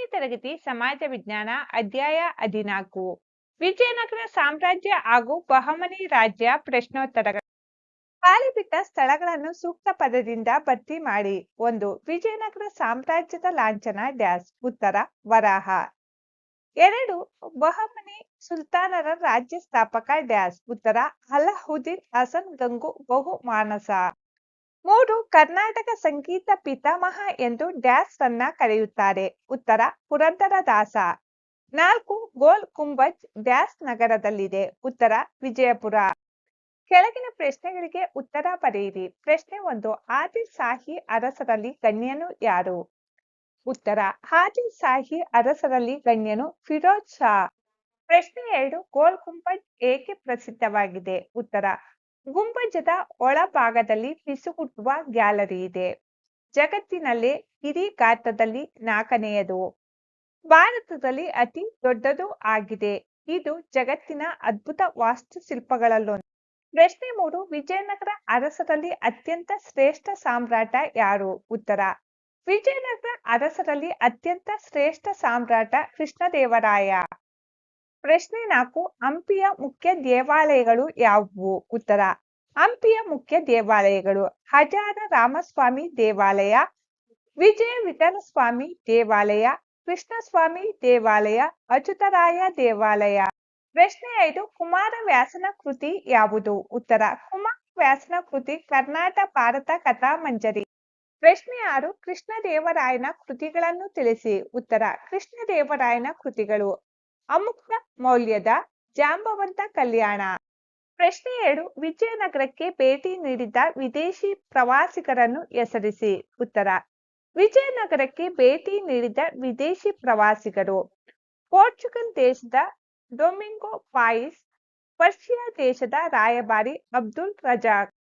8ನೇ ತರಗತಿ ಸಮಾಜ ವಿಜ್ಞಾನ ಅಧ್ಯಾಯ 14 ವಿಜಯನಗರ ಸಾಮ್ರಾಜ್ಯ ಹಾಗೂ ಬಹಮನಿ ರಾಜ್ಯ ಪ್ರಶ್ನೋತ್ತರಗಳು. ಖಾಲಿ ಬಿಟ್ಟ ಸ್ಥಳಗಳನ್ನು ಸೂಕ್ತ ಪದದಿಂದ ಭರ್ತಿ ಮಾಡಿ. 1. ವಿಜಯನಗರ ಸಾಮ್ರಾಜ್ಯದ ಲಾಂಛನ ಡ್ಯಾಶ್. ಉತ್ತರ ವರಾಹ. 2. ಬಹಮನಿ ಸುಲ್ತಾನರ ರಾಜ್ಯ ಸ್ಥಾಪಕ ಡ್ಯಾಶ್. ಉತ್ತರ ಅಲಾವುದ್ದೀನ್ ಹಸನ್ ಗಂಗು ಬಹುಮಾನಸ. 3. ಕರ್ನಾಟಕ ಸಂಗೀತ ಪಿತಾಮಹ ಎಂದು ಡ್ಯಾಶ್ ರನ್ನ ಕರೆಯುತ್ತಾರೆ. ಉತ್ತರ ಪುರಂದರದಾಸ. 4. ಗೋಲ್ ಗುಂಬಜ್ ಡ್ಯಾಶ್ ನಗರದಲ್ಲಿದೆ. ಉತ್ತರ ವಿಜಯಪುರ. ಕೆಳಗಿನ ಪ್ರಶ್ನೆಗಳಿಗೆ ಉತ್ತರ ಬರೆಯಿರಿ. ಪ್ರಶ್ನೆ 1. ಆದಿಲ್ ಶಾಹಿ ಅರಸರಲ್ಲಿ ಗಣ್ಯನು ಯಾರು? ಉತ್ತರ ಆದಿಲ್ ಶಾಹಿ ಅರಸರಲ್ಲಿ ಗಣ್ಯನು ಫಿರೋಜ್ ಶಾ. ಪ್ರಶ್ನೆ 2. ಗೋಲ್ ಗುಂಬಜ್ ಏಕೆ ಪ್ರಸಿದ್ಧವಾಗಿದೆ? ಉತ್ತರ ಗುಂಬಜದ ಒಳಭಾಗದಲ್ಲಿ ಪಿಸುಗುಟ್ಟುವ ಗ್ಯಾಲರಿ ಇದೆ. ಜಗತ್ತಿನಲ್ಲೇ ಇಡೀ ಗಾತ್ರದಲ್ಲಿ 4ನೇಯದು. ಭಾರತದಲ್ಲಿ ಅತಿ ದೊಡ್ಡದು ಆಗಿದೆ. ಇದು ಜಗತ್ತಿನ ಅದ್ಭುತ ವಾಸ್ತುಶಿಲ್ಪಗಳಲ್ಲೊಂದು. ಪ್ರಶ್ನೆ 3. ವಿಜಯನಗರ ಅರಸರಲ್ಲಿ ಅತ್ಯಂತ ಶ್ರೇಷ್ಠ ಸಾಮ್ರಾಟ ಯಾರು? ಉತ್ತರ ವಿಜಯನಗರ ಅರಸರಲ್ಲಿ ಅತ್ಯಂತ ಶ್ರೇಷ್ಠ ಸಾಮ್ರಾಟ ಕೃಷ್ಣದೇವರಾಯ. ಪ್ರಶ್ನೆ 4. ಹಂಪಿಯ ಮುಖ್ಯ ದೇವಾಲಯಗಳು ಯಾವುವು? ಉತ್ತರ ಹಂಪಿಯ ಮುಖ್ಯ ದೇವಾಲಯಗಳು ಹಜಾರ ರಾಮಸ್ವಾಮಿ ದೇವಾಲಯ, ವಿಜಯ ವಿಠಲಸ್ವಾಮಿ ದೇವಾಲಯ, ಕೃಷ್ಣಸ್ವಾಮಿ ದೇವಾಲಯ, ಅಚ್ಯುತರಾಯ ದೇವಾಲಯ. ಪ್ರಶ್ನೆ 5. ಕುಮಾರವ್ಯಾಸನ ಕೃತಿ ಯಾವುದು? ಉತ್ತರ ಕುಮಾರವ್ಯಾಸನ ಕೃತಿ ಕರ್ನಾಟ ಭಾರತ ಕಥಾಮಂಜರಿ. ಪ್ರಶ್ನೆ 6. ಕೃಷ್ಣದೇವರಾಯನ ಕೃತಿಗಳನ್ನು ತಿಳಿಸಿ. ಉತ್ತರ ಕೃಷ್ಣದೇವರಾಯನ ಕೃತಿಗಳು ಅಮುಕ್ತ ಮೌಲ್ಯದ, ಜಾಂಬವಂತ ಕಲ್ಯಾಣ. ಪ್ರಶ್ನೆ 7. ವಿಜಯನಗರಕ್ಕೆ ಭೇಟಿ ನೀಡಿದ ವಿದೇಶಿ ಪ್ರವಾಸಿಗರನ್ನು ಹೆಸರಿಸಿ. ಉತ್ತರ ವಿಜಯನಗರಕ್ಕೆ ಭೇಟಿ ನೀಡಿದ ವಿದೇಶಿ ಪ್ರವಾಸಿಗರು ಪೋರ್ಚುಗಲ್ ದೇಶದ ಡೊಮಿಂಗೋ ಪಾಯಿಸ್, ಪರ್ಷಿಯಾ ದೇಶದ ರಾಯಭಾರಿ ಅಬ್ದುಲ್ ರಜಾಕ್.